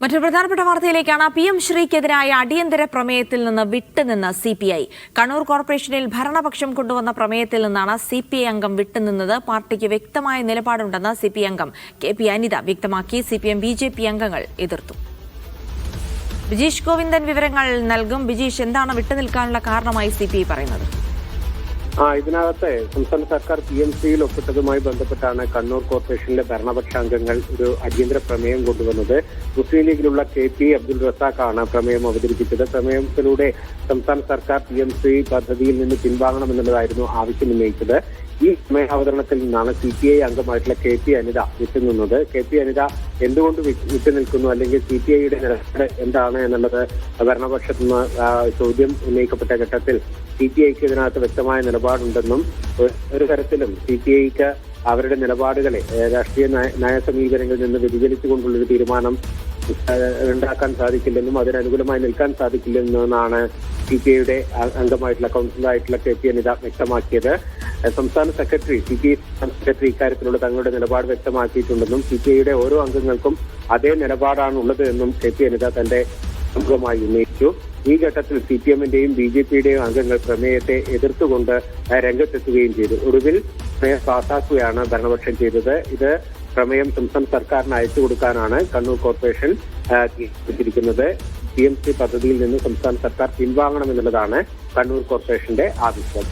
മറ്റൊരു പ്രധാനപ്പെട്ട വാർത്തയിലേക്കാണ്. PM ശ്രീക്കെതിരായ അടിയന്തര പ്രമേയത്തിൽ നിന്ന് വിട്ടുനിന്ന CPI. കണ്ണൂർ കോർപ്പറേഷനിൽ ഭരണപക്ഷം കൊണ്ടുവന്ന പ്രമേയത്തിൽ നിന്നാണ് CPI അംഗം വിട്ടുനിന്നത്. പാർട്ടിക്ക് വ്യക്തമായ നിലപാടുണ്ടെന്ന് CPI അംഗം KP അനിത വ്യക്തമാക്കി. CPM BJP അംഗങ്ങൾ എതിർത്തു. ബിജീഷ് ഗോവിന്ദൻ വിവരങ്ങൾ നൽകും. ബിജീഷ്, എന്താണ് വിട്ടുനിൽക്കാനുള്ള കാരണമായി CPI പറയുന്നത്? ഇതിനകത്ത് സംസ്ഥാന സർക്കാർ PMCയിൽ ഒപ്പിട്ടതുമായി ബന്ധപ്പെട്ടാണ് കണ്ണൂർ കോർപ്പറേഷനിലെ ഭരണപക്ഷ അംഗങ്ങൾ ഒരു അടിയന്തര പ്രമേയം കൊണ്ടുവന്നത്. മുസ്ലിം ലീഗിലുള്ള KP അബ്ദുൾ റസാഖാണ് പ്രമേയം അവതരിപ്പിച്ചത്. പ്രമേയത്തിലൂടെ സംസ്ഥാന സർക്കാർ PMC പദ്ധതിയിൽ നിന്ന് പിൻവാങ്ങണമെന്നുള്ളതായിരുന്നു ആവശ്യം ഉന്നയിച്ചത്. ഈ പ്രമേയ അവതരണത്തിൽ നിന്നാണ് CPI അംഗമായിട്ടുള്ള KP Anitha വിട്ടുനിന്നത്. KP Anitha എന്തുകൊണ്ട് വിട്ടുനിൽക്കുന്നു, അല്ലെങ്കിൽ CPIയുടെ നിലപാട് എന്താണ് എന്നുള്ളത് ഭരണപക്ഷത്തു നിന്ന് ചോദ്യം ഉന്നയിക്കപ്പെട്ട ഘട്ടത്തിൽ CPIക്ക് ഇതിനകത്ത് വ്യക്തമായ നിലപാടുണ്ടെന്നും ഒരു തരത്തിലും CPIക്ക് അവരുടെ നിലപാടുകളെ രാഷ്ട്രീയ നയ സമീപനങ്ങളിൽ നിന്ന് വ്യതിചലിച്ചുകൊണ്ടുള്ളൊരു തീരുമാനം ഉണ്ടാക്കാൻ സാധിക്കില്ലെന്നും അതിനനുകൂലമായി നിൽക്കാൻ സാധിക്കില്ലെന്നാണ് CPIയുടെ അംഗമായിട്ടുള്ള കൗൺസിലറായിട്ടുള്ള KP അനിത വ്യക്തമാക്കിയത്. സംസ്ഥാന സെക്രട്ടറി CPI സെക്രട്ടറി ഇക്കാര്യത്തിലുള്ള തങ്ങളുടെ നിലപാട് വ്യക്തമാക്കിയിട്ടുണ്ടെന്നും CPIയുടെ ഓരോ അംഗങ്ങൾക്കും അതേ നിലപാടാണ് ഉള്ളത് എന്നും KP അനിത തന്റെ അംഗമായി ഉന്നയിച്ചു. ഈ ഘട്ടത്തിൽ CPMന്റെയും BJPയുടെയും അംഗങ്ങൾ പ്രമേയത്തെ എതിർത്തുകൊണ്ട് രംഗത്തെത്തുകയും ചെയ്തു. ഒടുവിൽ പ്രമേയം പാസാക്കുകയാണ് ഭരണപക്ഷം ചെയ്തത്. ഇത് പ്രമേയം സംസ്ഥാന സർക്കാരിന് അയച്ചു കൊടുക്കാനാണ് കണ്ണൂർ കോർപ്പറേഷൻ തീരുമാനിച്ചിരിക്കുന്നത്. PMC പദ്ധതിയിൽ നിന്ന് സംസ്ഥാന സർക്കാർ പിൻവാങ്ങണമെന്നുള്ളതാണ് കണ്ണൂർ കോർപ്പറേഷന്റെ ആവശ്യം.